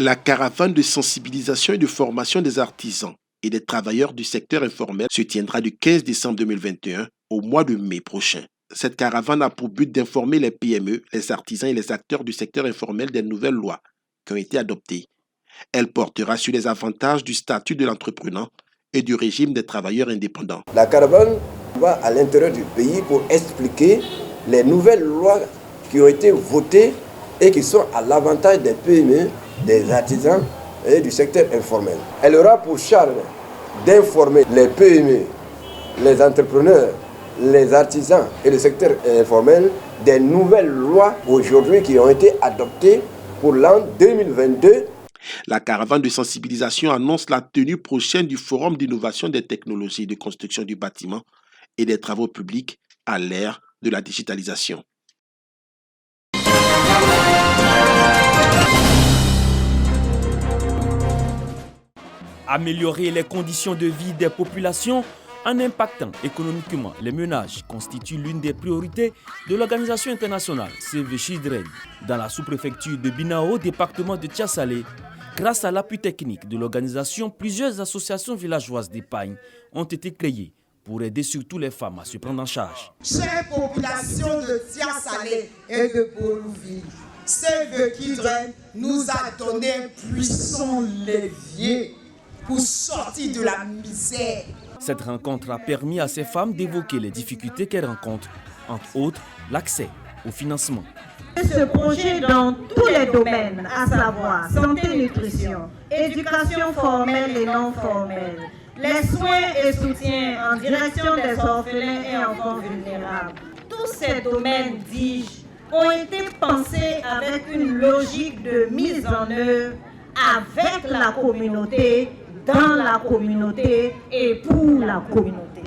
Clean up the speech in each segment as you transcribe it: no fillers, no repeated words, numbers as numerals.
La caravane de sensibilisation et de formation des artisans et des travailleurs du secteur informel se tiendra du 15 décembre 2021 au mois de mai prochain. Cette caravane a pour but d'informer les PME, les artisans et les acteurs du secteur informel des nouvelles lois qui ont été adoptées. Elle portera sur les avantages du statut de l'entrepreneur et du régime des travailleurs indépendants. La caravane va à l'intérieur du pays pour expliquer les nouvelles lois qui ont été votées et qui sont à l'avantage des PME, des artisans et du secteur informel. Elle aura pour charge d'informer les PME, les entrepreneurs, les artisans et le secteur informel des nouvelles lois aujourd'hui qui ont été adoptées pour l'an 2022. La caravane de sensibilisation annonce la tenue prochaine du Forum d'innovation des technologies de construction du bâtiment et des travaux publics à l'ère de la digitalisation. Améliorer les conditions de vie des populations en impactant économiquement les ménages constitue l'une des priorités de l'organisation internationale Save the Children. Dans la sous-préfecture de Binao, département de Tiassalé, grâce à l'appui technique de l'organisation, plusieurs associations villageoises d'épargne ont été créées pour aider surtout les femmes à se prendre en charge. Chère population de Tiassalé et de Bolouville, Save the Children nous a donné un puissant levier pour sortir de la misère. Cette rencontre a permis à ces femmes d'évoquer les difficultés qu'elles rencontrent, entre autres l'accès au financement. Ce projet dans tous les domaines, à savoir santé, nutrition, éducation formelle et non formelle, les soins et soutiens en direction des orphelins et enfants vulnérables. Tous ces domaines, dis-je, ont été pensés avec une logique de mise en œuvre avec la communauté, dans la communauté et pour la communauté.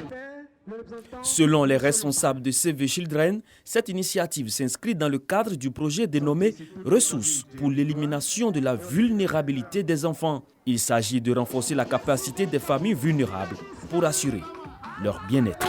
Selon les responsables de Save the Children, cette initiative s'inscrit dans le cadre du projet dénommé Ressources pour l'élimination de la vulnérabilité des enfants. Il s'agit de renforcer la capacité des familles vulnérables pour assurer leur bien-être.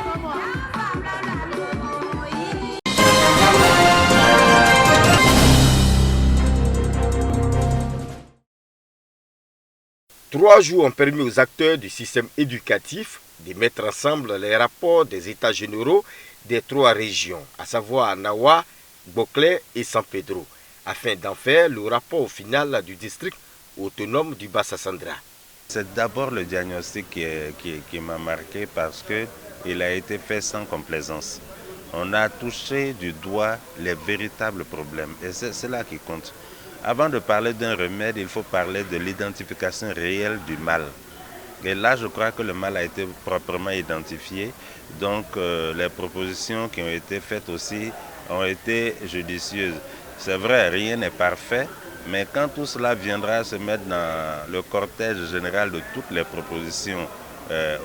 Trois jours ont permis aux acteurs du système éducatif de mettre ensemble les rapports des états généraux des trois régions, à savoir Nawa, Boclé et San Pedro, afin d'en faire le rapport final du district autonome du Bassa-Sandra. C'est d'abord le diagnostic qui m'a marqué parce qu'il a été fait sans complaisance. On a touché du doigt les véritables problèmes et c'est cela qui compte. Avant de parler d'un remède, il faut parler de l'identification réelle du mal. Et là, je crois que le mal a été proprement identifié. Donc, les propositions qui ont été faites aussi ont été judicieuses. C'est vrai, rien n'est parfait, mais quand tout cela viendra se mettre dans le cortège général de toutes les propositions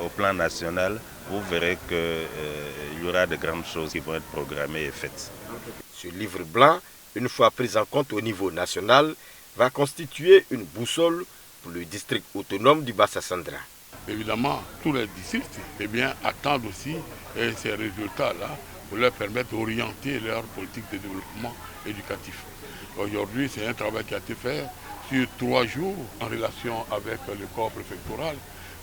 au plan national, vous verrez qu'il y aura de grandes choses qui vont être programmées et faites. Ce livre blanc, une fois pris en compte au niveau national, va constituer une boussole pour le district autonome du Bassa-Sandra. Évidemment, tous les districts attendent aussi ces résultats-là pour leur permettre d'orienter leur politique de développement éducatif. Aujourd'hui, c'est un travail qui a été fait sur 3 jours en relation avec le corps préfectoral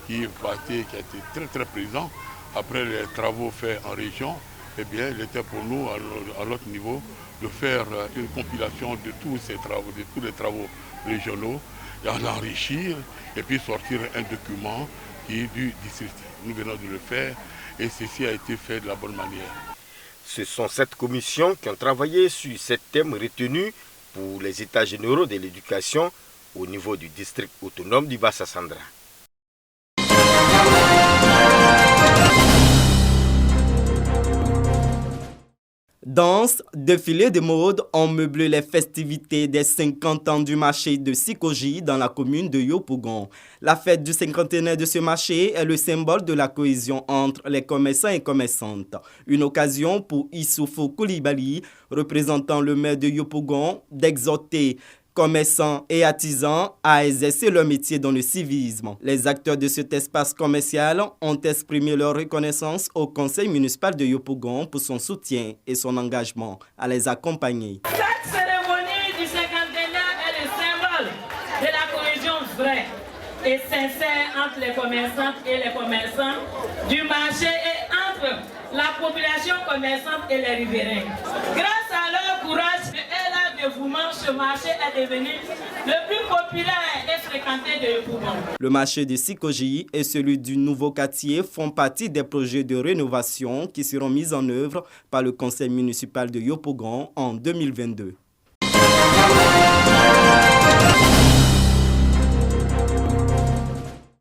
qui a été très présent. Après les travaux faits en région, il était pour nous, à notre niveau, de faire une compilation de tous ces travaux, de tous les travaux régionaux, d'en enrichir et puis sortir un document qui est du district. Nous venons de le faire et ceci a été fait de la bonne manière. Ce sont 7 commissions qui ont travaillé sur 7 thèmes retenus pour les états généraux de l'éducation au niveau du district autonome du Bassa-Sandra. Danse, défilé de mode ont meublé les festivités des 50 ans du marché de Sikoji dans la commune de Yopougon. La fête du cinquantenaire de ce marché est le symbole de la cohésion entre les commerçants et commerçantes. Une occasion pour Issoufou Koulibaly, représentant le maire de Yopougon, d'exhorter commerçants et artisans à exercer leur métier dans le civisme. Les acteurs de cet espace commercial ont exprimé leur reconnaissance au conseil municipal de Yopougon pour son soutien et son engagement à les accompagner. Cette cérémonie du cinquantenaire est le symbole de la et sincère entre les commerçantes et les commerçants du marché et entre la population commerçante et les riverains. Grâce à leur courage et leur dévouement, ce marché est devenu le plus populaire et fréquenté de Yopougon. Le marché de Sikoji et celui du nouveau quartier font partie des projets de rénovation qui seront mis en œuvre par le conseil municipal de Yopougon en 2022.